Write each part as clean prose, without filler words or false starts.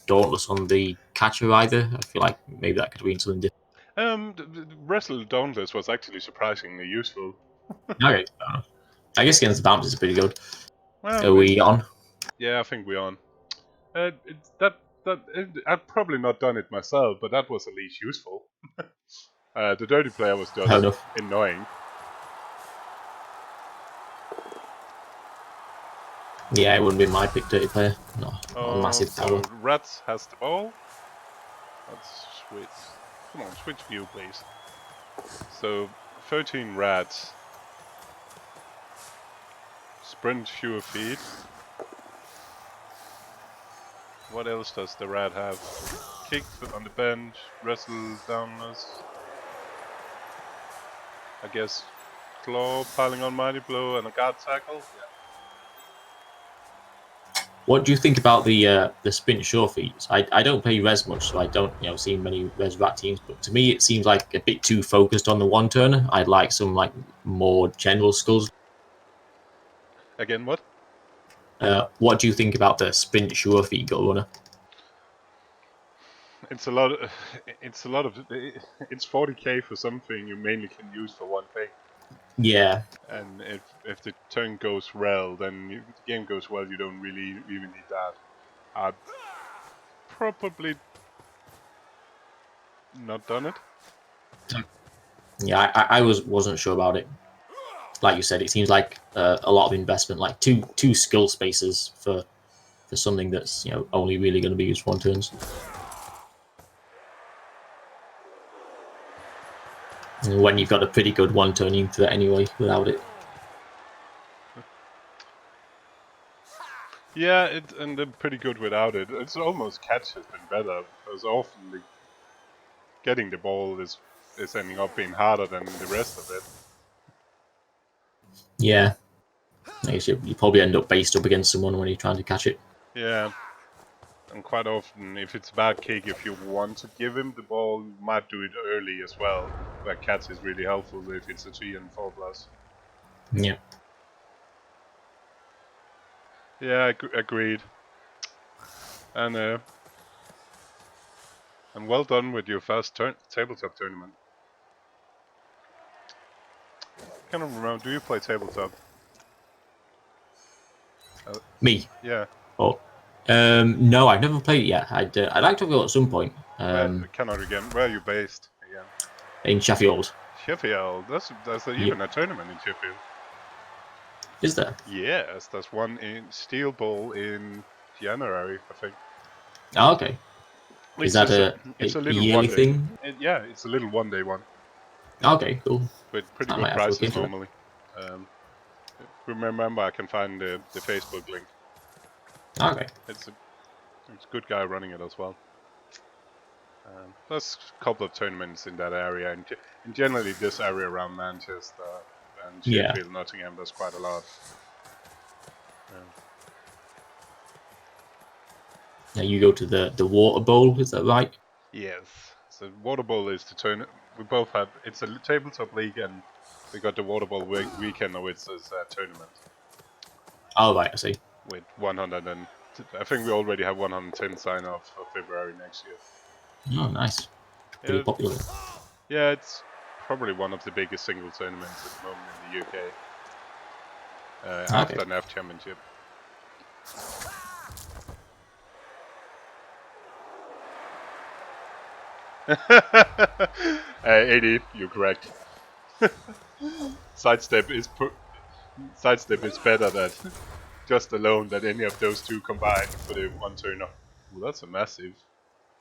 Dauntless on the catcher either. I feel like maybe that could have been something different. Wrestle Dauntless was actually surprisingly useful. Okay, I guess against the bounce is pretty good. Well, Are we on? Yeah, I think we're on. I've probably not done it myself, but that was at least useful. The dirty player was just annoying. Yeah, it wouldn't be my pick, dirty player. No, not a massive so tower. Rats has the ball. Let's switch. Come on, switch view, please. So 13 Rats. Sprint fewer feet. What else does the rat have? Kick on the bench, wrestle downless. I guess claw, piling on mighty blow, and a guard tackle. Yeah. What do you think about the sprint sure feats? I don't play res much, so I don't see many res rat teams. But to me, it seems like a bit too focused on the one turner. I'd like some more general skills. Again, what? What do you think about the sprint sure feat goal runner? It's a lot. It's 40k for something you mainly can use for one thing. Yeah. And if the turn goes well, then if the game goes well, you don't really even need that. I've probably not done it. Yeah, I wasn't sure about it. Like you said, it seems like a lot of investment, like two skill spaces for something that's only really going to be used one turns. And when you've got a pretty good one turn, you can do that anyway without it. Yeah, and they're pretty good without it. It's almost catch has been better because often getting the ball is ending up being harder than the rest of it. Yeah, I guess you probably end up based up against someone when you're trying to catch it. Yeah, and quite often, if it's a bad kick, if you want to give him the ball, you might do it early as well. Where catch is really helpful if it's a 3 and 4 plus. Yeah. Yeah, agreed. And well done with your first tabletop tournament. I can't remember. Do you play tabletop? Me? Yeah. Oh, no, I've never played it yet. I'd like to go at some point. Cannot again. Where are you based again? In Sheffield. Sheffield. That's even a tournament in Sheffield. Is there? Yes, there's one in Steel Bowl in January, I think. Oh, okay. Is that a yearly thing? Yeah, it's a little one-day one. Okay, cool. With pretty good prices normally. Remember, I can find the Facebook link. Okay. It's a good guy running it as well. There's a couple of tournaments in that area, and generally this area around Manchester and Sheffield, Nottingham, there's quite a lot. Yeah, you go to the Water Bowl, is that right? Yes. So Water Bowl is the tournament. We both have. It's a tabletop league, and we got the Water Bowl weekend, which is a tournament. Oh, right, I see. With 100 and I think we already have 110 sign-off for February next year. Oh, nice. Pretty popular. Yeah, it's probably one of the biggest single tournaments at the moment in the UK. After an F Championship. AD, you're correct. Sidestep is better than just alone than any of those two combined for the one turner. Ooh, that's a massive.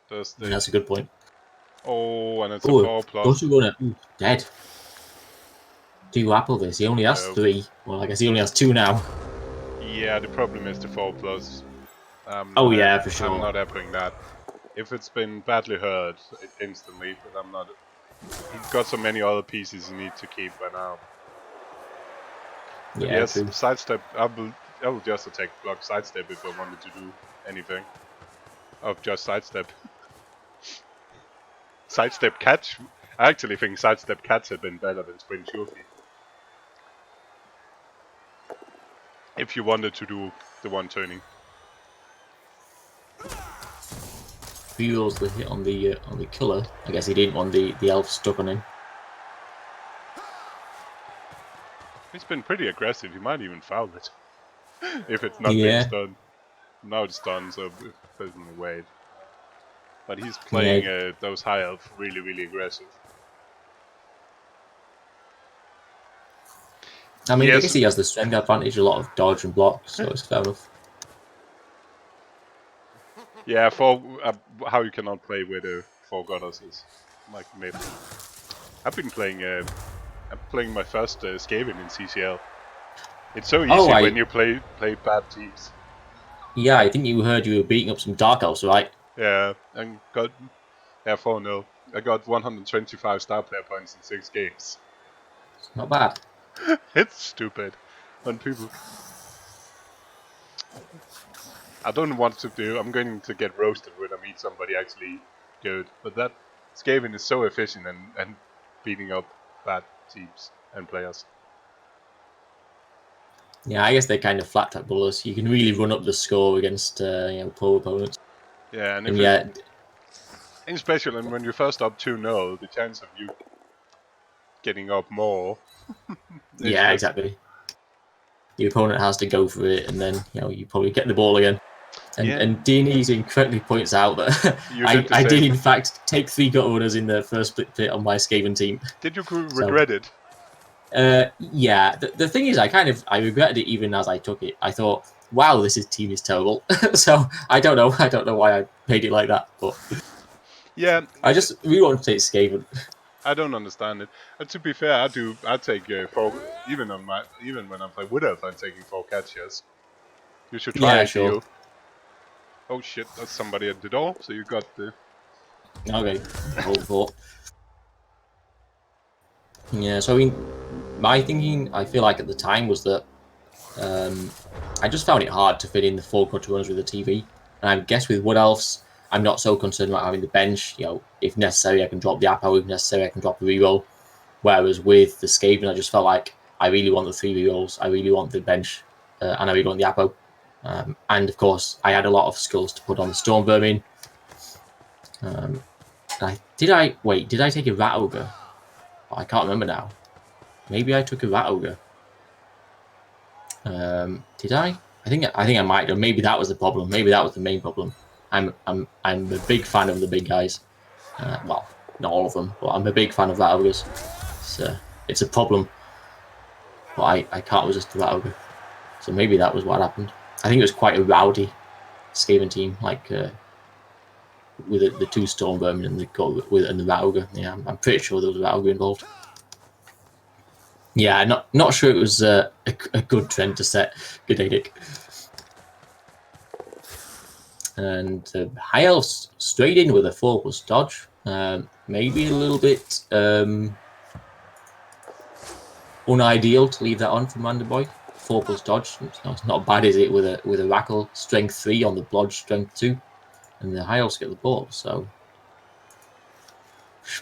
That's a good point. Oh, and it's a 4+. Those are gonna dead. Do you apple this? He only has 3. Well, I guess he only has 2 now. Yeah, the problem is the 4+. Oh yeah, for sure. I'm not appling that. If it's been badly hurt, instantly, but I'm not. He's got so many other pieces he needs to keep by now. But yes, true. Sidestep. I will just attack block sidestep if I wanted to do anything. Of just sidestep. Sidestep catch. I actually think sidestep catch had been better than sprint sure feet. If you wanted to do the one turning. 3 rolls the hit on the killer. I guess he didn't want the elf stuck on him. He's been pretty aggressive. He might even foul it if it's not being stunned. Now it's done, so it doesn't wait. But he's playing those high elf really aggressive. I mean, I guess he has the strength advantage, a lot of dodge and block, so it's fair enough. Yeah, for how you cannot play with 4 goddesses, like mid. I've been playing. I'm playing my first Skaven in CCL. It's so easy when you play bad teams. Yeah, I think you heard you were beating up some Dark Elves, right? Yeah, and got 4-0. I got 125 star player points in 6 games. It's not bad. It's stupid when people. I don't want to do. I'm going to get roasted when I meet somebody actually good. But that Skaven is so efficient and beating up bad teams and players. Yeah, I guess they kind of flat track bullets. You can really run up the score against poor opponents. Yeah, and in special, and when you're first up 2-0, the chance of you getting up more. Yeah, exactly. The opponent has to go for it, and then you probably get the ball again. And Dini's incorrectly points out that I did in fact take 3 gut owners in the first split pit on my Skaven team. Did you regret it? Yeah. The thing is, I regretted it even as I took it. I thought, wow, this team is terrible. So I don't know. I don't know why I made it like that, but yeah, I just really want to take Skaven. I don't understand it. And to be fair, I take 4 even when I play Wood Elf, I'm taking 4 catchers. You should try it, sure. you. Oh shit, that's somebody at the door, so you got the... Okay, hold for. Yeah, so I mean, my thinking, I feel like at the time was that I just found it hard to fit in the 4 cutter runners with the TV. And I guess with Wood Elves, I'm not so concerned about having the bench. If necessary, I can drop the Apo. If necessary, I can drop the reroll. Whereas with the Skaven, I just felt like I really want the 3 rerolls. I really want the bench, and I really want the Apo. And of course, I had a lot of skulls to put on the Storm Vermin. Did I take a Rat Ogre? Oh, I can't remember now. Maybe I took a Rat Ogre. Did I? I think I might have. Maybe that was the problem. Maybe that was the main problem. I'm a big fan of the big guys. Well, not all of them, but I'm a big fan of Rat Ogres. It's a problem. But I can't resist the Rat Ogre. So maybe that was what happened. I think it was quite a rowdy Skaven team, like with the 2 Storm Vermin and the Rat Ogre. Yeah, I'm pretty sure there was a Rat Ogre involved. Yeah, not sure it was a good trend to set. Good day, Dick. And High Elves straight in with a 4+ dodge. Maybe a little bit unideal to leave that on for Manderboy. 4+ dodge. It's not bad, is it? With a Rackle strength 3 on the Blodge strength 2, and the High Elves get the ball. So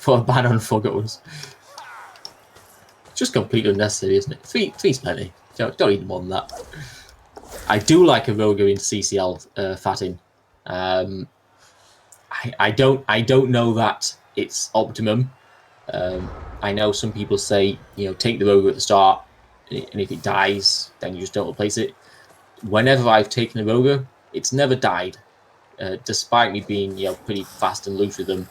put a ban on 4 gutters. Just completely unnecessary, isn't it? 3's plenty. Don't need more than that. I do like a Roger in CCL Fatin. I don't know that it's optimum. I know some people say take the Roger at the start, and if it dies, then you just don't replace it. Whenever I've taken a Roger, it's never died, despite me being pretty fast and loose with them.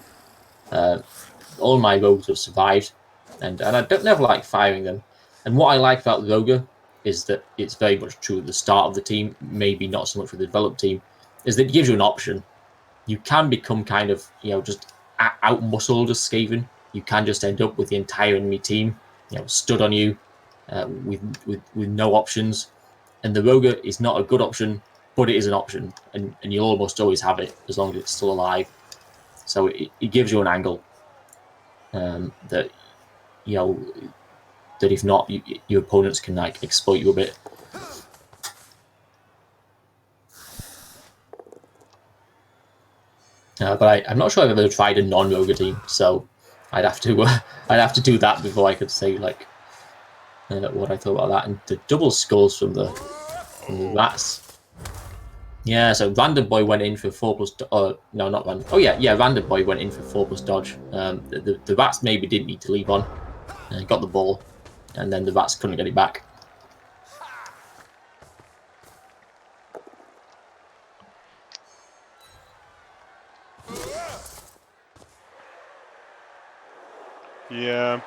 All my rogues have survived, and I don't never like firing them. And what I like about the Roger is that it's very much true at the start of the team, maybe not so much with the developed team, is that it gives you an option. You can become kind of just out-muscled as Skaven. You can just end up with the entire enemy team stood on you with no options. And the Roger is not a good option, but it is an option, and you'll almost always have it as long as it's still alive. So it gives you an angle that that if not, your opponents can like exploit you a bit. But I'm not sure I've ever tried a non-Roger team, so I'd have to do that before I could say like what I thought about that. And the double skulls from the rats. Yeah, so Random Boy went in for 4+. No, not Random. Oh yeah, Random Boy went in for 4+ dodge. The rats maybe didn't need to leave on. Got the ball, and then the rats couldn't get it back. Yeah.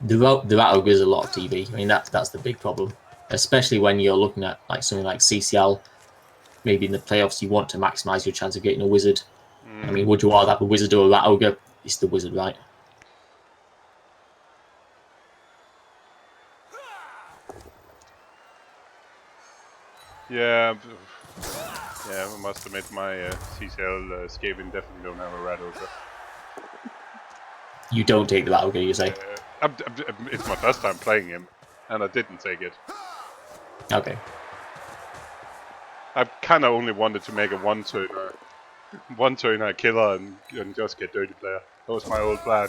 The rat ogre is a lot of TV. I mean, that's the big problem, especially when you're looking at like something like CCL. Maybe in the playoffs, you want to maximize your chance of getting a wizard. I mean, would you rather have a wizard or a rat ogre? It's the wizard, right? Yeah. Yeah, I must admit my CCL Skaven definitely don't have a rat ogre. You don't take the rat ogre, you say? It's my first time playing him, and I didn't take it. Okay. I kind of only wanted to make a one-turner killer and just get dirty player. That was my old plan.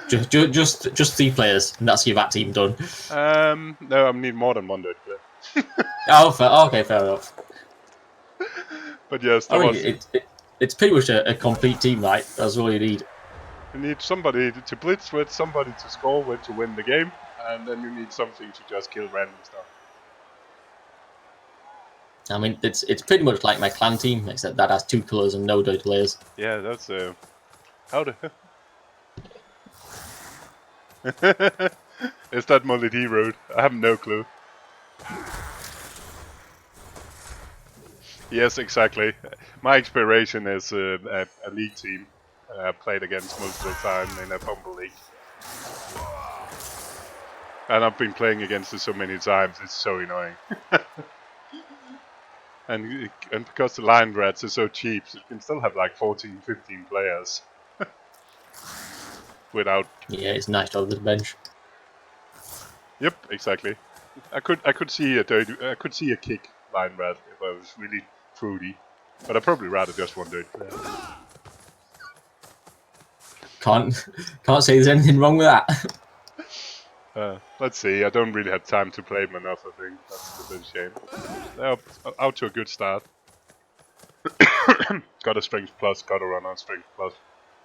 Just 3 players, and that's your rat team done. No, I need more than one dirty player. Okay, fair enough. But yes, that was. It's pretty much a complete team, right? That's all you need. You need somebody to blitz with, somebody to score with to win the game, and then you need something to just kill random stuff. I mean, it's pretty much like my clan team, except that has 2 colors and no dirty players. Yeah, that's how the is that Molly D road? I have no clue. Yes, exactly. My inspiration is a league team I played against most of the time in a Bumble League. And I've been playing against it so many times, it's so annoying. and because the line rats are so cheap, so you can still have like 14, 15 players. Without... Yeah, it's nice to have the bench. Yep, exactly. I could see a kick line rat if I was really fruity. But I'd probably rather just one dirty player. Can't say there's anything wrong with that. Let's see, I don't really have time to play him enough, I think. That's a bit of a shame. They're out to a good start. Got a strength plus, got a runner, strength plus,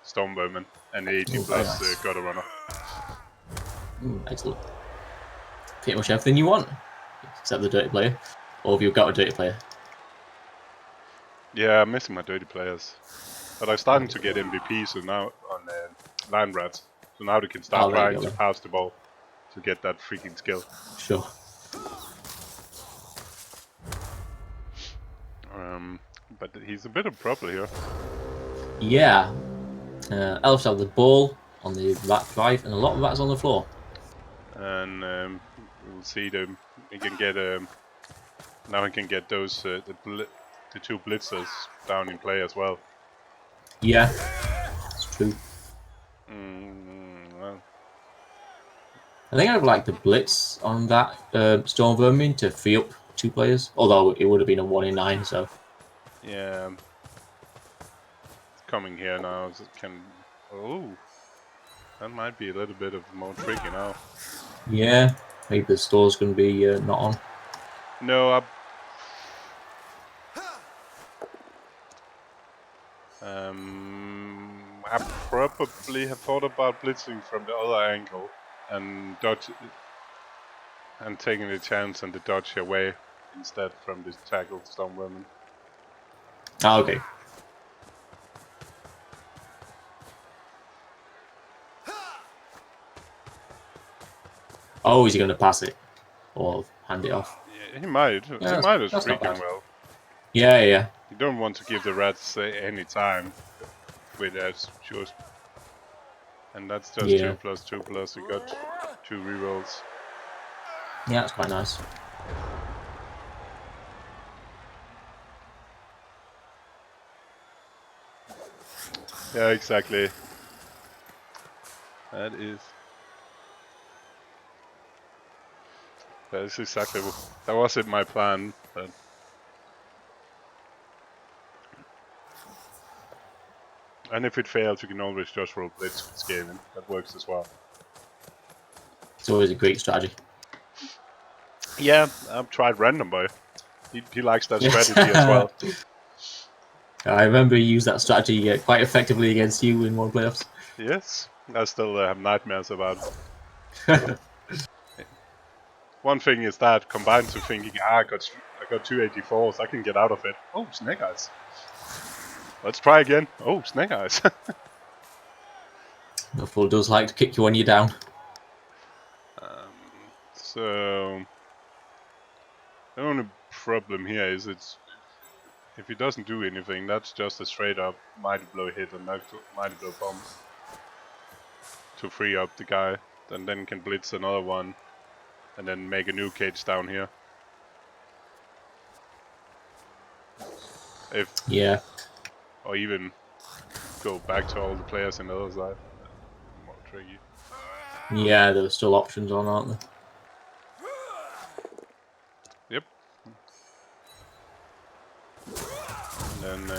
stone bowman, and the 18 plus nice. Got a runner. Excellent. Pretty much everything you want, except the dirty player. Or have you got a dirty player? Yeah, I'm missing my dirty players. But I'm starting to get MVPs so now on land rats. So now they can start trying to pass the ball to get that freaking skill. Sure. But he's a bit of a problem here. Yeah. Elves have the ball on the rat drive and a lot of rats on the floor. And we'll see them. He can get now he can get those the 2 blitzers down in play as well. Yeah, it's true. Well. I think I'd like the blitz on that Storm Vermin to free up 2 players. Although it would have been a 1 in 9, so. Yeah. It's coming here now. It can. Oh, that might be a little bit of more tricky now. Yeah, maybe the store's going to be not on. No, I probably have thought about blitzing from the other angle and dodge and taking the chance and the dodge away instead from this tackle stone women. Ah, okay. Oh, is he going to pass it or hand it off? Yeah, he might. Yeah, he might have freaking well. Yeah, yeah. You don't want to give the rats any time with that shows. And that's just 2 plus 2 plus. You got 2 rerolls. Yeah, that's quite nice. Yeah, exactly. That is exactly that wasn't my plan, but and if it fails, you can always just roll Blitz with Skaven. That works as well. It's always a great strategy. Yeah, I've tried Random Boy. He likes that strategy as well. I remember he used that strategy quite effectively against you in one playoffs. Yes, I still have nightmares about it. One thing is that combined to thinking, I got 284s, I can get out of it. Oh, Snake Eyes. Let's try again. Oh, Snake Eyes. The fool does like to kick you when you're down. So the only problem here is if he doesn't do anything, that's just a straight up Mighty Blow hit and Mighty Blow bomb to free up the guy, and then can blitz another one, and then make a new cage down here. Yeah. Or even go back to all the players on the other side. More tricky. Yeah, there are still options on, aren't there? Yep. And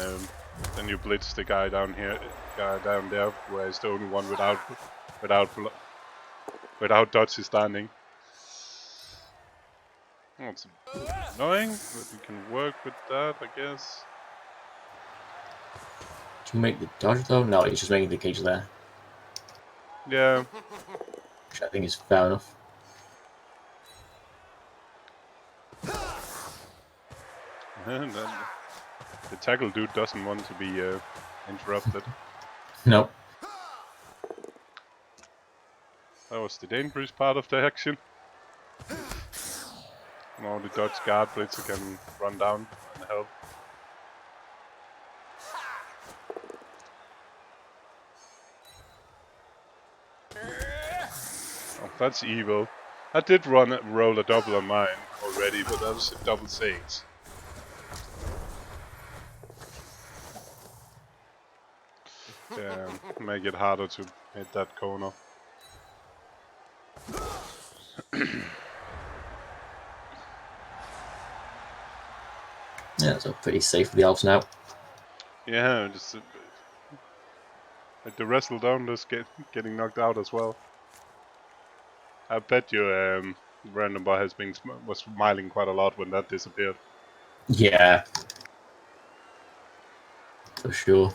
then you blitz the guy down here, down there, where it's the only one without dodgy standing. Well, it's annoying, but you can work with that, I guess. Can you make the dodge though? No, he's just making the cage there. Yeah. Which I think is fair enough. And then the tackle dude doesn't want to be interrupted. Nope. That was the dangerous part of the action. Now the dodge guard blitzer can run down and help. Oh, that's evil. I did roll a double on mine already, but that was a double 6. Yeah, make it harder to hit that corner. Yeah, so pretty safe for the elves now. Yeah, just the wrestle down just getting knocked out as well. I bet you Random Bar was smiling quite a lot when that disappeared. Yeah. For sure.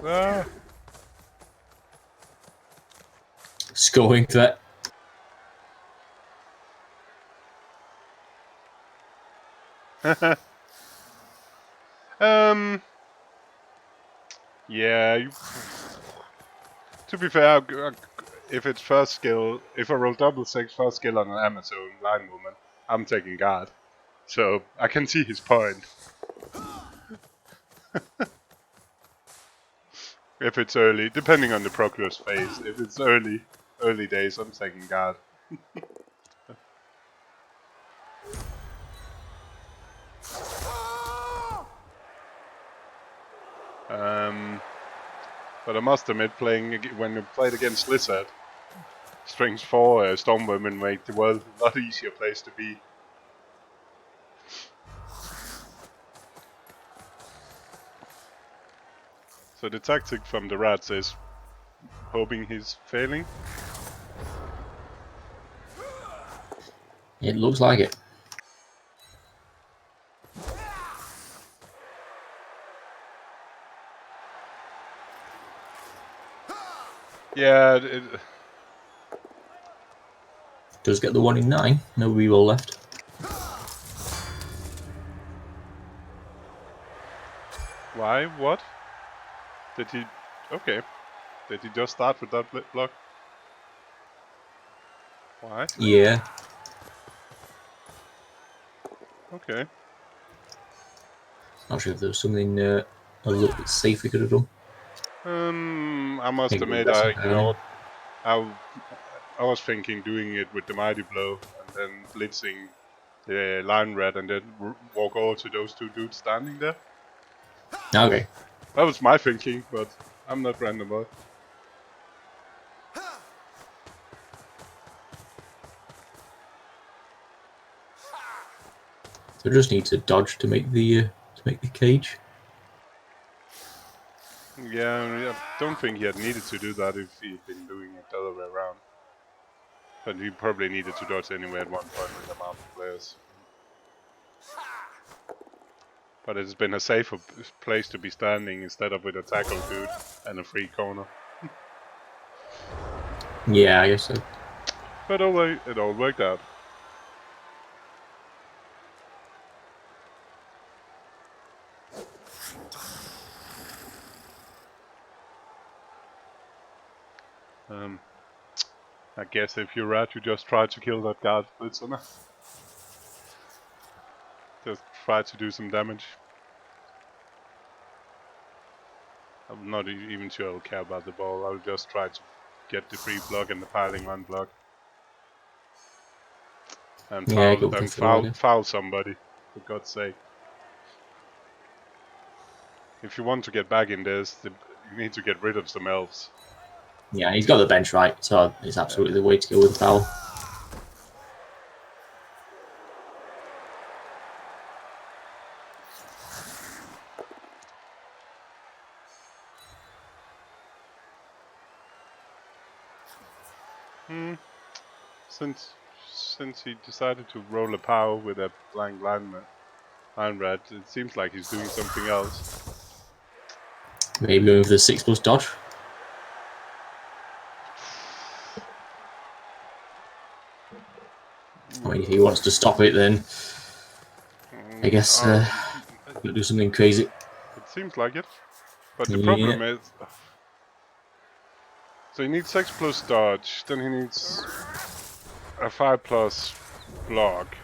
Ah. Scoring threat. Yeah. To be fair, if it's first skill, if I roll double 6 first skill on an Amazon line movement, I'm taking guard. So I can see his point. If it's early, depending on the progress phase. If it's early days, I'm taking guard. But I must admit, when you played against Lizard, Strings 4 Stormwomen make the world a lot easier place to be. So the tactic from the rats is hoping he's failing. It looks like it. Yeah, Does get the 1 in 9. No reroll left. Why? What? Did he... Okay. Did he just start with that block? Why? Yeah. Okay. Not sure if there was something a little bit safe we could have done. I must admit, I was thinking doing it with the Mighty Blow and then blitzing the line red and then walk over to those two dudes standing there. Okay. That was my thinking, but I'm not random boy. So just need to dodge to make the cage. Yeah, I don't think he had needed to do that if he'd been doing it the other way around. But he probably needed to dodge anyway at one point with the amount of players. But it's been a safer place to be standing instead of with a tackle dude and a free corner. Yeah, I guess so. But it all worked out. I guess if you're rat, you just try to kill that guard Blitz on. Just try to do some damage. I'm not even sure I'll care about the ball. I'll just try to get the free block and the piling one block. And foul somebody, for God's sake. If you want to get back in this, you need to get rid of some elves. Yeah, he's got the bench right, so it's absolutely the way to go with the foul. Since he decided to roll a power with a blind line red, it seems like he's doing something else. Maybe going for the 6+ dodge. I mean, if he wants to stop it, then I guess he'll do something crazy. It seems like it. But the problem is... So he needs 6+ dodge, then he needs a 5+ block.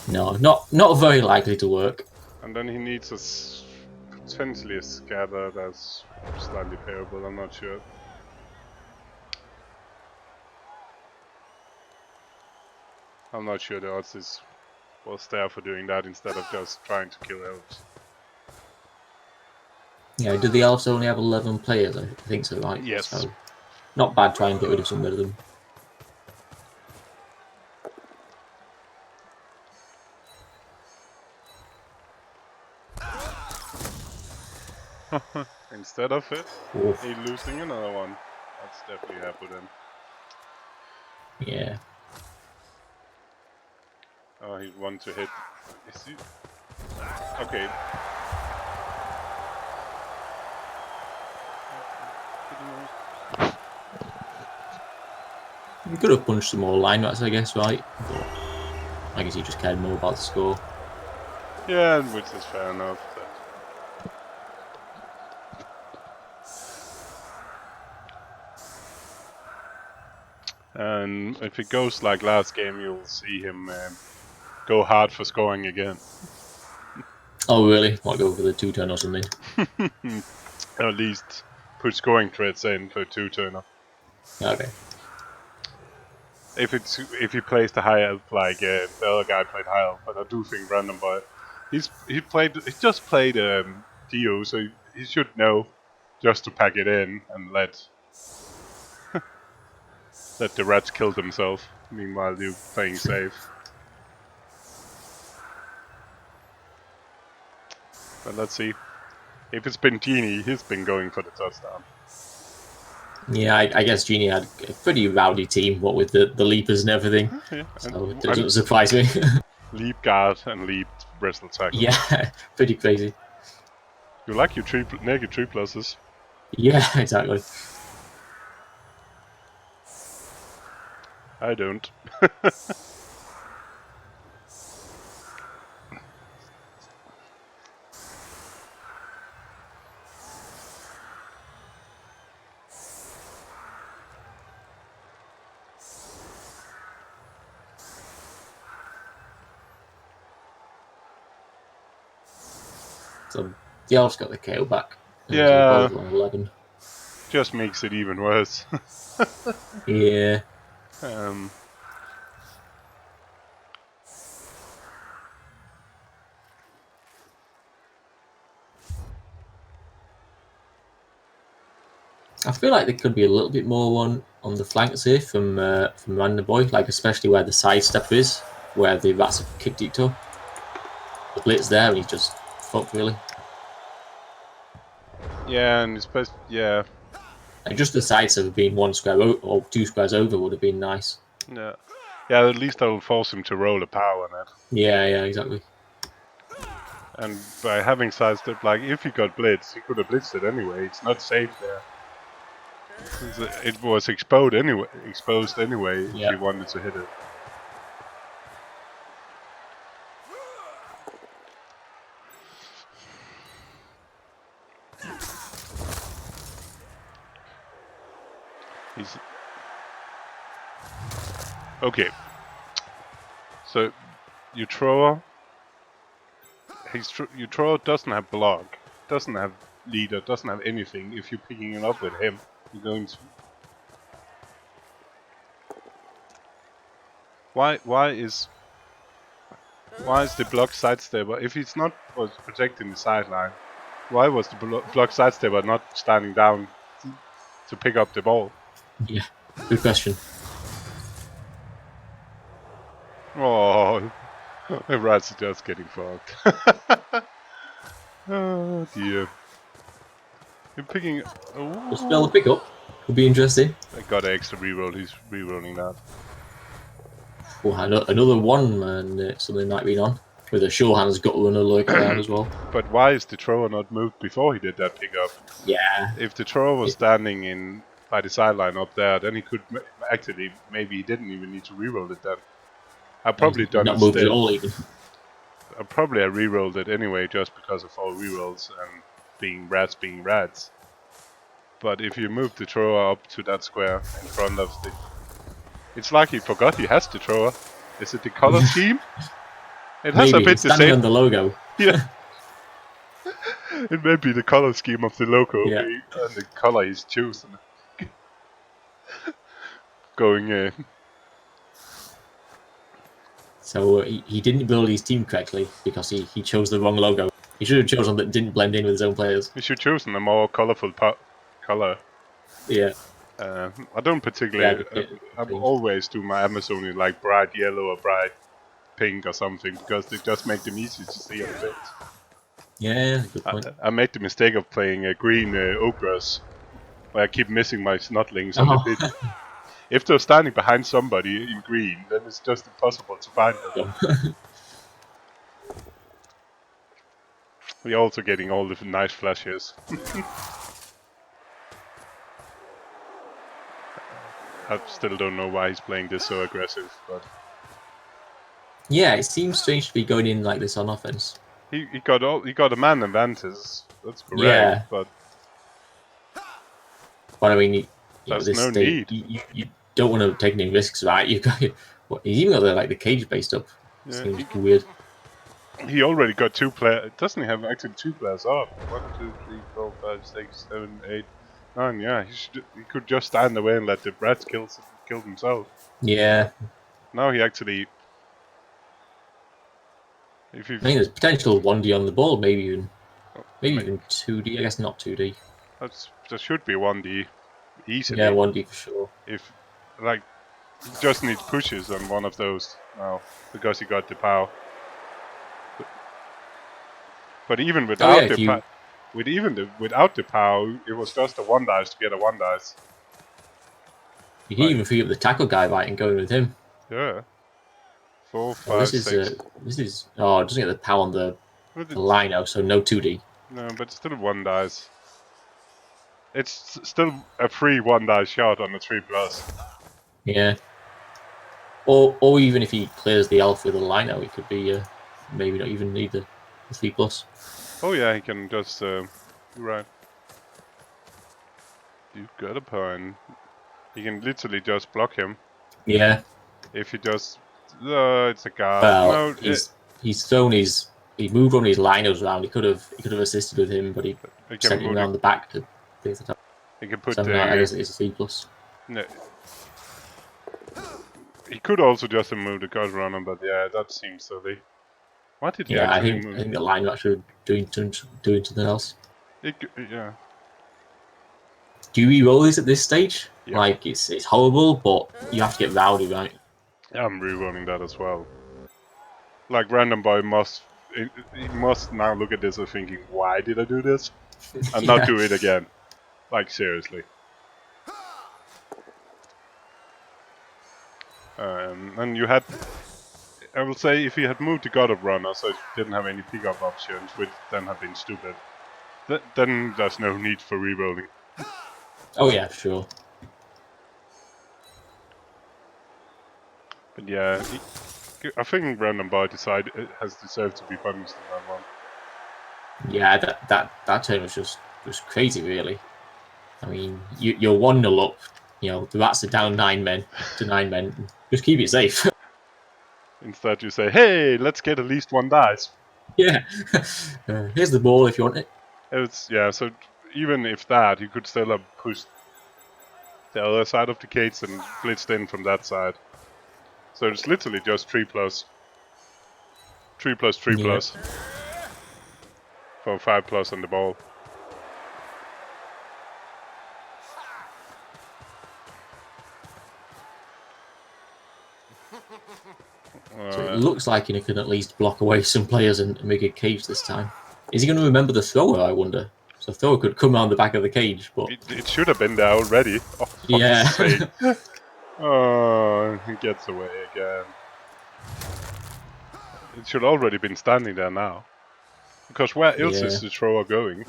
No, not very likely to work. And then he needs potentially a scatter that's slightly payable, I'm not sure. I'm not sure the odds was there for doing that instead of just trying to kill elves. Yeah, do the elves only have 11 players? I think so, right? Yes. So, not bad trying to get rid of some of them. Instead of it, Oof. he's losing another one. That's definitely happened. Yeah. Oh, he wants to hit. Is he? Okay. You could have punched some more line rats, I guess, right? But I guess he just cared more about the score. Yeah, which is fair enough. And if it goes like last game, you'll see him go hard for scoring again. Oh, really? Might go for the 2-turn or something. At least put scoring threats in for 2-turner. Okay. If he plays the high elf like the other guy played high elf, but I do think random boy, he just played Dio, so he should know just to pack it in and let the rats kill themselves. Meanwhile, you playing safe. But let's see. If it's been Genie, he's been going for the touchdown. Yeah, I guess Genie had a pretty rowdy team, what with the leapers and everything. Yeah, so it doesn't surprise me. Leap guard and leap wrestle tackle. Yeah, pretty crazy. You like your naked 3+. Yeah, exactly. I don't. So the elves got the KO back. Yeah. Both on 11. Just makes it even worse. Yeah. I feel like there could be a little bit more on the flanks here from Random Boy, like especially where the sidestep is, where the rats have kicked it to. The blitz there, and he's just fucked really. Yeah, and especially Like just the sidestep of being 1 square or 2 squares over would have been nice. yeah. At least that will force him to roll a power on it. Yeah, exactly. And by having sidestep, like if he got blitz, he could have blitzed it anyway. It's not safe there. It was exposed anyway. If he wanted to hit it. He's okay. So your thrower, your thrower doesn't have block, doesn't have leader, doesn't have anything. If you're picking it up with him, you're going to. Why is the block sidestepper, if he's not was protecting the sideline, why was the block sidestepper not standing down to pick up the ball? Yeah, good question. Oh, the rats are just getting fucked. Oh dear. You're picking. Just spell the pick up. Could be interesting. I got an extra reroll. He's rerolling that. Oh, another one, and something might be on. With a sure hand's got to run a look around as well. But why is the thrower not moved before he did that pickup? Yeah. If the thrower was standing by the sideline up there, then he could actually, maybe he didn't even need to reroll it then. I've probably done not it moved still. at all even. I rerolled it anyway just because of all rerolls and being rats. But if you move the thrower up to that square in front of the... It's like he forgot he has the thrower. Is it the color scheme? It has Maybe. a bit the Standing same... on the logo. Yeah. It may be the color scheme of the logo and the color he's chosen. Going So he didn't build his team correctly because he chose the wrong logo. He should have chosen that didn't blend in with his own players. He should have chosen a more colorful color. Yeah. I don't particularly... I always do my Amazon in like bright yellow or bright pink or something because they just make them easy to see on the pitch. Yeah, good point. I made the mistake of playing green ogres, where I keep missing my snotlings on the pitch. If they're standing behind somebody in green, then it's just impossible to find them. We're also getting all the nice flashes. I still don't know why he's playing this so aggressive, but... Yeah, it seems strange to be going in like this on offense. He got a man advantage. That's correct. Yeah. But I mean, there's no need. You don't want to take any risks, right? You got he's even got the cage based up. Yeah, seems weird. He already got 2 players. Doesn't he have actually 2 players up? 1, 2, 3, 4, 5, 6, 7, 8, 9. Yeah, he could just stand away and let the rats kill himself. Yeah. Now he actually... I think there's potential 1D on the ball, maybe even 2D. I guess not 2D. There should be 1D easily. Yeah, 1D for sure. If like he just needs pushes on one of those now because he got the power. But even without without the power, it was just a 1 dice to get a 1 dice. You can even free up the tackle guy right and go in with him. Yeah. 4, 5, 6. This is it doesn't get the power on the lino, so no 2D. No, but still 1 dice. It's still a free 1 dice shot on the 3+. Yeah. Or even if he clears the elf with a lino, it could be maybe not even need the 3+. Oh yeah, he can just right. You got a point. He can literally just block him. Yeah. If he just it's a guard. Well, No, he moved on his linos around. He could have assisted with him, but he sent him around the back to clear the top. He can put so I guess it's a 3+. No. He could also just have moved the guard runner, but yeah, that seems silly. Why did he actually move? I think the lino actually doing something else. Yeah. do you re-roll this at this stage? Yeah. Like, it's horrible, but you have to get rowdy, right? I'm re-rolling that as well. Like, Random Boy he must now look at this and thinking, why did I do this? And Yeah. not do it again. Like, seriously. And you had, I will say, if you had moved the God of Runner, so it didn't have any pickup options, which then have been stupid, then there's no need for re-rolling. Oh yeah, sure. But yeah, I think Random Boy has deserved to be punished in that one. Yeah, that turn was just crazy, really. I mean, you're 1-0 up. You know, the Rats are down 9 men to 9 men. Just keep it safe. Instead, you say, "Hey, let's get at least 1 dice." Yeah. Here's the ball if you want it. So even if that, you could still have pushed the other side of the cage and blitzed in from that side. So it's literally just 3 plus 3 plus 3 plus for 5 plus on the ball. So it looks like he can at least block away some players and make a cage this time. Is he going to remember the thrower, I wonder? So thrower could come around the back of the cage, but... It should have been there already. Oh, for yeah. sake. Oh, he gets away again. It should already been standing there now. Because where else is the thrower going?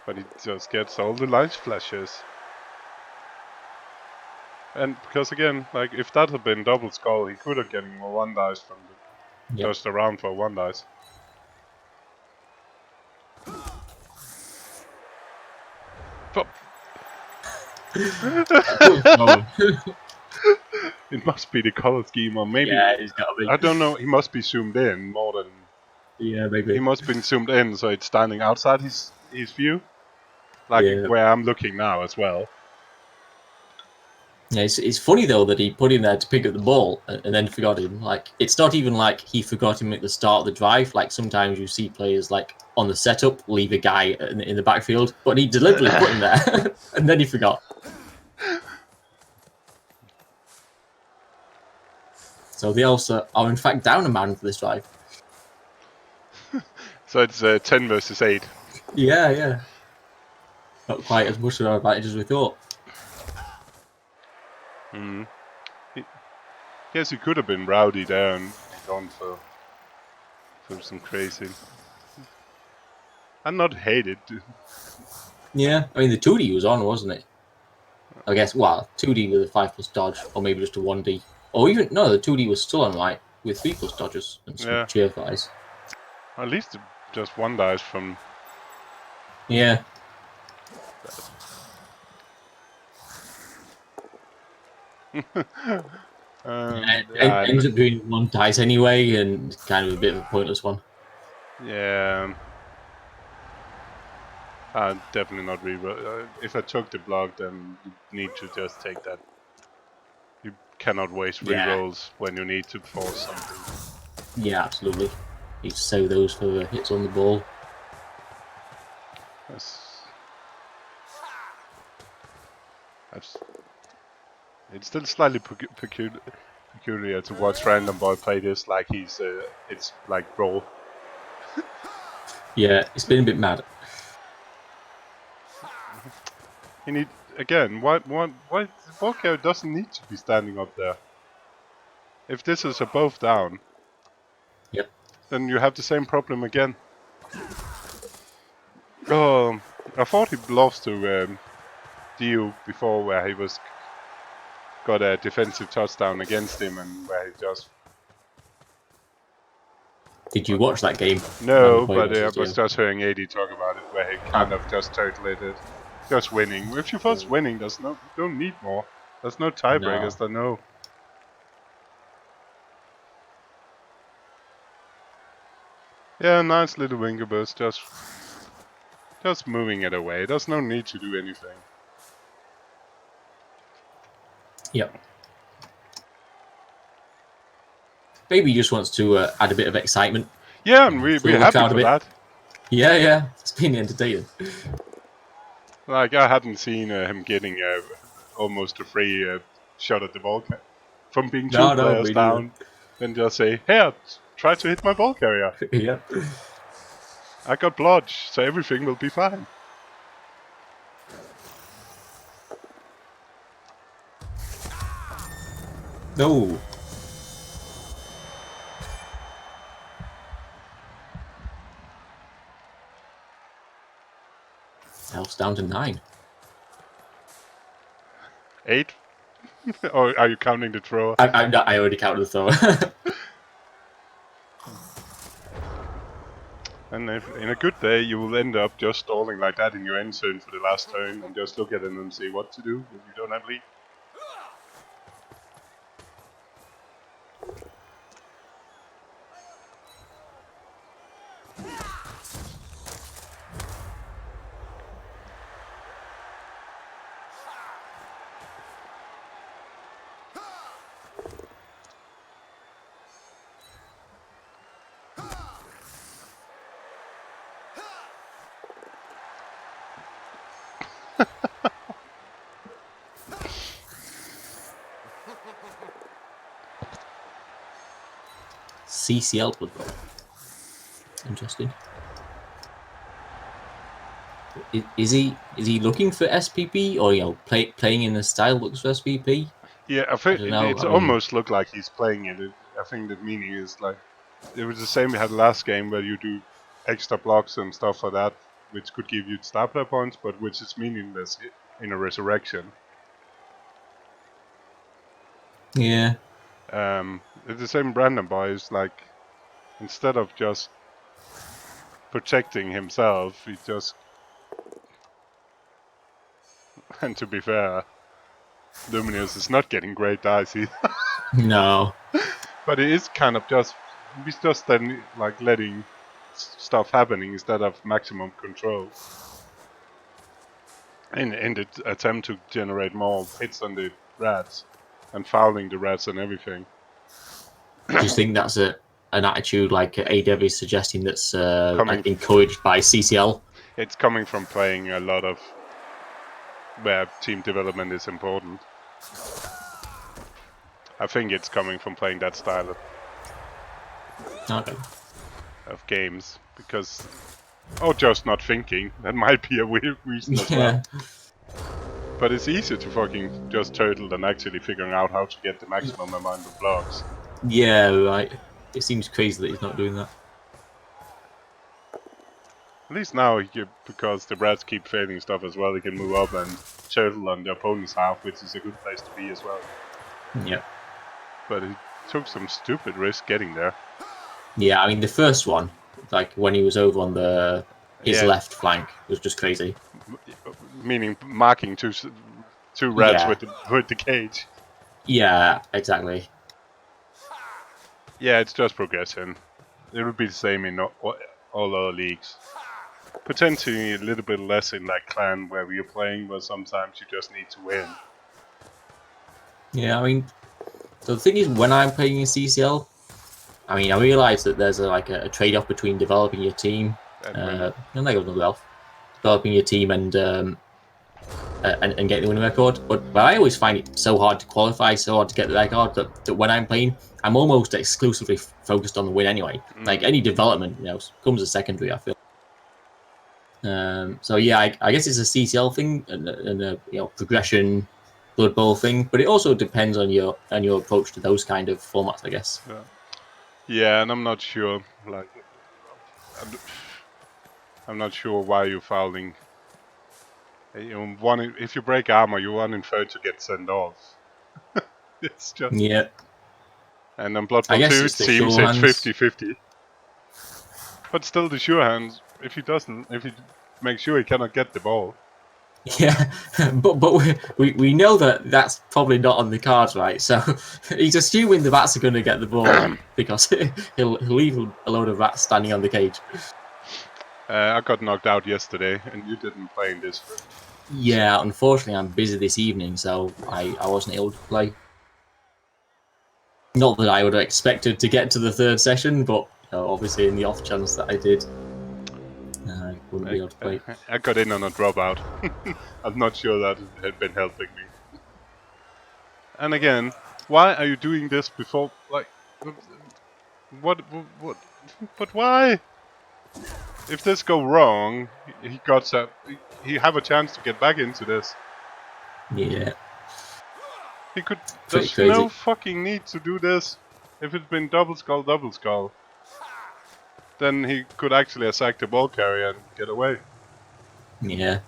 But he just gets all the light flashes. And because again, like if that had been double skull, he could have gotten more 1 dice from just around for 1 dice. Pop. It must be the color scheme, or maybe he's got to be. I don't know. He must be zoomed in more than. Yeah, maybe. He must have been zoomed in, so it's standing outside his view, like where I'm looking now as well. Yeah, it's funny though that he put him there to pick up the ball and then forgot him. Like, it's not even like he forgot him at the start of the drive. Like sometimes you see players like on the setup leave a guy in the backfield, but he deliberately put him there and then he forgot. So the Elves are in fact down a man for this drive. So it's 10 versus 8. Yeah. Not quite as much of an advantage as we thought. Yes, he could have been rowdy there and gone for some crazy. And not hated. Yeah, I mean the 2D was on, wasn't it? I guess, well, 2D with a 5+ dodge, or maybe just a 1D. Or even, no, the 2D was still on, right? With 3+ dodges and some cheer flies. At least just 1 dice from... Yeah. It ends up being 1 dice anyway, and kind of a bit of a pointless one. Yeah. Definitely not reroll. If I took the block, then you need to just take that. You cannot waste rerolls when you need to force something. Yeah, absolutely. You save those for hits on the ball. It's still slightly peculiar to watch Random Boy play this like he's it's like Brawl. Yeah, it's been a bit mad. You need again. Why Volker doesn't need to be standing up there. If this is a both down, then you have the same problem again. Oh, I thought he lost to Dio before, where he got a defensive touchdown against him, and where he just. Did you watch that game? No, but I was just hearing AD talk about it, where he kind of just totally did. Just winning. If you're first winning, don't need more. There's no tiebreakers. There no. Yeah, nice little winger burst. Just moving it away. There's no need to do anything. Yep. Maybe he just wants to add a bit of excitement. Yeah, and we're happy for that. Yeah, it's been entertaining. Like, I hadn't seen him getting almost a free shot at the ball from being two No, players me neither. down. Then just say, "Here, try to hit my ball carrier." Yeah. I got blodge, so everything will be fine. No. Health's down to 9. 8? Or are you counting the thrower? I already counted the throw. And if, in a good day, you will end up just stalling like that in your end zone for the last turn and just look at it and see what to do if you don't have lead. CCL Blood Bowl. Interesting. Is he looking for SPP, or playing in the style looks for SPP? Yeah, I think don't know, it's almost looked like he's playing it. I think the meaning is like it was the same we had last game where you do extra blocks and stuff like that, which could give you star player points, but which is meaningless in a resurrection. Yeah. It's the same Brandon boy is like instead of just protecting himself, he just and to be fair, Luminous is not getting great dice either. No. But it is kind of just he's just then like letting stuff happening instead of maximum control. In the attempt to generate more hits on the rats and fouling the rats and everything. Do you think that's an attitude like AW is suggesting that's Coming- encouraged by CCL? It's coming from playing a lot of where team development is important. I think it's coming from playing that style Okay. of games because, or just not thinking. That might be a weird reason as well. But it's easier to fucking just turtle than actually figuring out how to get the maximum amount of blocks. Yeah, right. It seems crazy that he's not doing that. At least now, because the rats keep failing stuff as well, he can move up and turtle on the opponent's half, which is a good place to be as well. Yeah. But he took some stupid risk getting there. Yeah, I mean the first one, like when he was over on his left flank, was just crazy. Meaning marking two rats with the cage. Yeah, exactly. Yeah, it's just progression. It would be the same in all other leagues. Potentially a little bit less in that clan where we're playing, where sometimes you just need to win. Yeah, I mean, so the thing is, when I'm playing in CCL, I mean, I realise that there's a trade-off between developing your team, developing your team and get the winning record. But I always find it so hard to qualify, so hard to get the record that when I'm playing, I'm almost exclusively focused on the win anyway. Like any development, comes as secondary. I feel. So yeah, I guess it's a CCL thing and a progression Blood Bowl thing, but it also depends on your approach to those kind of formats, I guess. Yeah, and I'm not sure. Like, I'm not sure why you're fouling. If you break armor, you're 1 in 3 to get sent off. It's just And on Blood Bowl 2, it seems it's 50-50. But still, the sure hands. If he makes sure he cannot get the ball. Yeah, but we know that that's probably not on the cards, right? So he's assuming the rats are going to get the ball because he'll leave a load of rats standing on the cage. I got knocked out yesterday, and you didn't play in this. Yeah, unfortunately, I'm busy this evening, so I wasn't able to play. Not that I would have expected to get to the third session, but obviously in the off chance that I did, wouldn't be able to play. I got in on a dropout. I'm not sure that it had been helping me. And again, why are you doing this before? Like, what? But why? If this go wrong, he have a chance to get back into this. Yeah. He could. Pretty There's crazy. no fucking need to do this. If it's been double skull, then he could actually attack the ball carrier and get away. Yeah.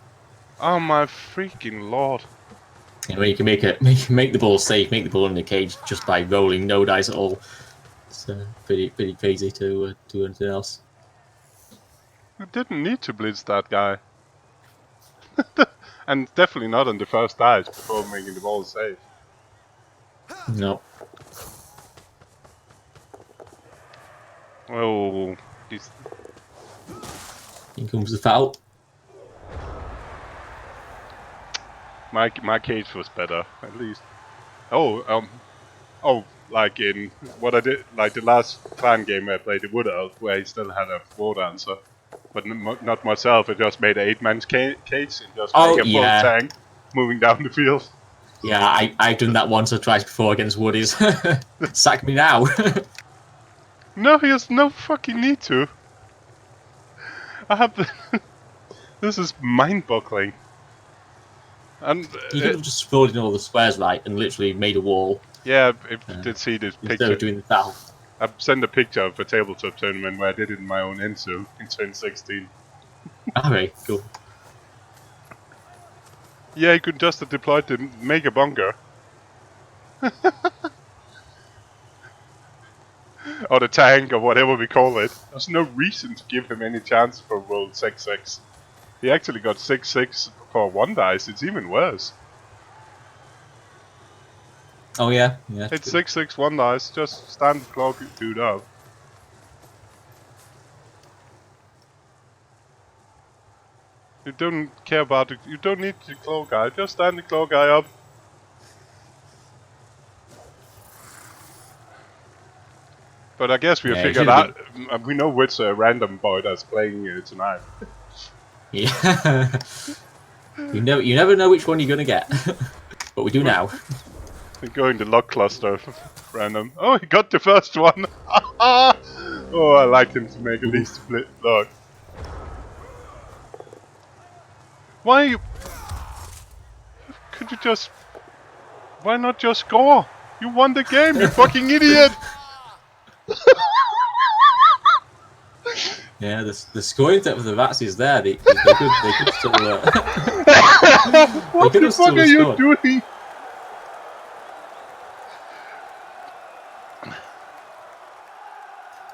Oh my freaking lord! You know, you can make the ball safe, make the ball in the cage just by rolling no dice at all. It's pretty crazy to do anything else. You didn't need to blitz that guy. And definitely not on the first dice before making the ball safe. No. Oh, he's... Here comes the foul. My cage was better, at least. Oh, like in what I did, like the last clan game I played, the Wood Elf, where he still had a war dancer. But not myself, it just made an 8-man cage and just make a full tank moving down the field. Yeah, I've done that once or twice before against Woodies. Sack me now. No, he has no fucking need to. I have the... This is mind-boggling. And you could have just filled in all the squares right and literally made a wall. Yeah, I did see this picture. Instead of doing the foul. I sent a picture of a tabletop tournament where I did it in my own Ensu in 2016. Alright, cool. Yeah, you could just deploy the Mega Bunker. Or the tank, or whatever we call it. There's no reason to give him any chance for roll 6-6. He actually got 6-6 for 1 dice, it's even worse. Oh yeah, It's 6-6, 1 dice, just stand the claw dude up. You don't care about it, you don't need the claw guy, just stand the claw guy up. But I guess we have figured out, we know which random boy that's playing tonight. Yeah. you never know which one you're gonna get. But we do now. We're going to luck cluster random. Oh, he got the first one! Oh, I like him to make at least a luck. Why you... Could you just... Why not just score? You won the game, you fucking idiot! Yeah, the scoring depth of the Rats is there. They could still. What the fuck are you doing?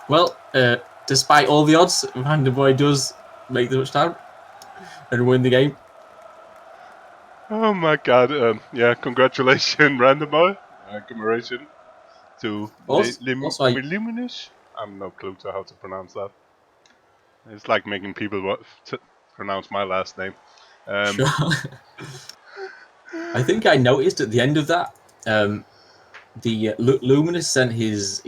Well, despite all the odds, Random Boy does make the touchdown and win the game. Oh my god! Yeah, congratulations, Random Boy. Commemoration to Luminous. I'm no clue to how to pronounce that. It's like making people pronounce my last name. Sure. I think I noticed at the end of that, the Luminous sent his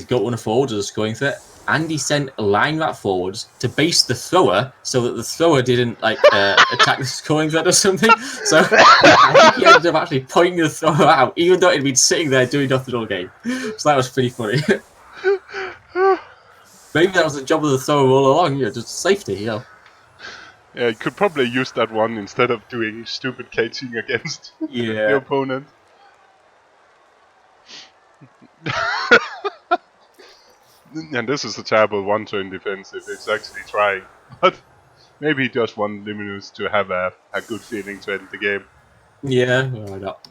gut runner forward as a scoring threat, and he sent a line rat forwards to base the thrower so that the thrower didn't like attack the scoring threat or something. So I think he ended up actually pointing the thrower out, even though he'd been sitting there doing nothing all game. So that was pretty funny. Maybe that was the job of the thrower all along, just safety, Yeah, you could probably use that one instead of doing stupid caging against the opponent. And this is a terrible one-turn defense if it's actually trying. But maybe he just wants Luminous to have a good feeling to end the game. Yeah, why not?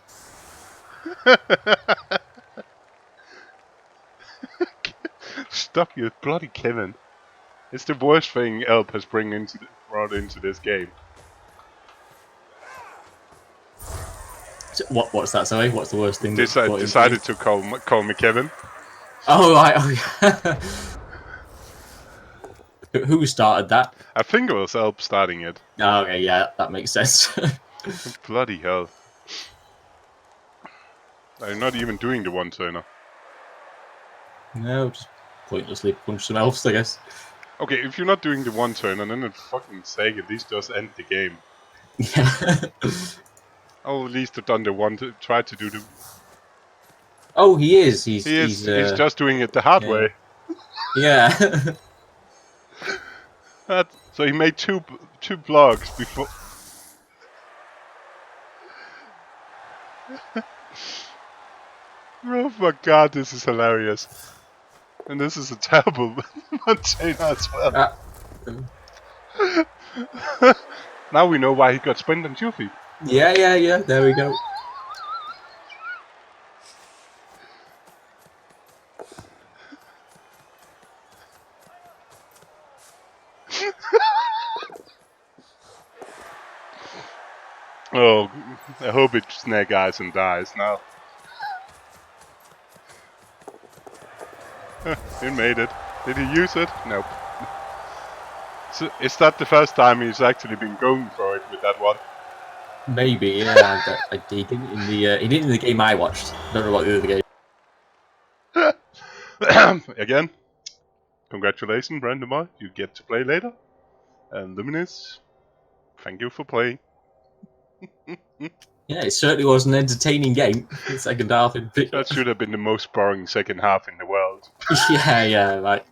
Stop you bloody Kevin. It's the worst thing Elp has brought into this game. So what's that, sorry? What's the worst thing? Decided to call me Kevin. Oh, right, oh yeah. Who started that? I think it was Elp starting it. Oh, okay, yeah, that makes sense. Bloody hell. I'm not even doing the one-turner. No, just pointlessly punch some elves, I guess. Okay, if you're not doing the one turn, and then it fucking sake, at least just end the game. Yeah. Oh, at least have done the one to try to do the. Oh, he is. He's just doing it the hard way. Yeah. So he made two blocks before. Oh my god, this is hilarious. And this is a terrible Montana as well. Now we know why he got sprint and 2 feet. Yeah. There we go. Oh, I hope it snake eyes and dies now. He made it. Did he use it? Nope. So is that the first time he's actually been going for it with that one? Maybe, yeah. He didn't in the he didn't in the game I watched. Don't know about the other game. Again, congratulations, Brandon boy. You get to play later. And Luminous, thank you for playing. Yeah, it certainly was an entertaining game. The second half in particular. That should have been the most boring second half in the world. Yeah, right.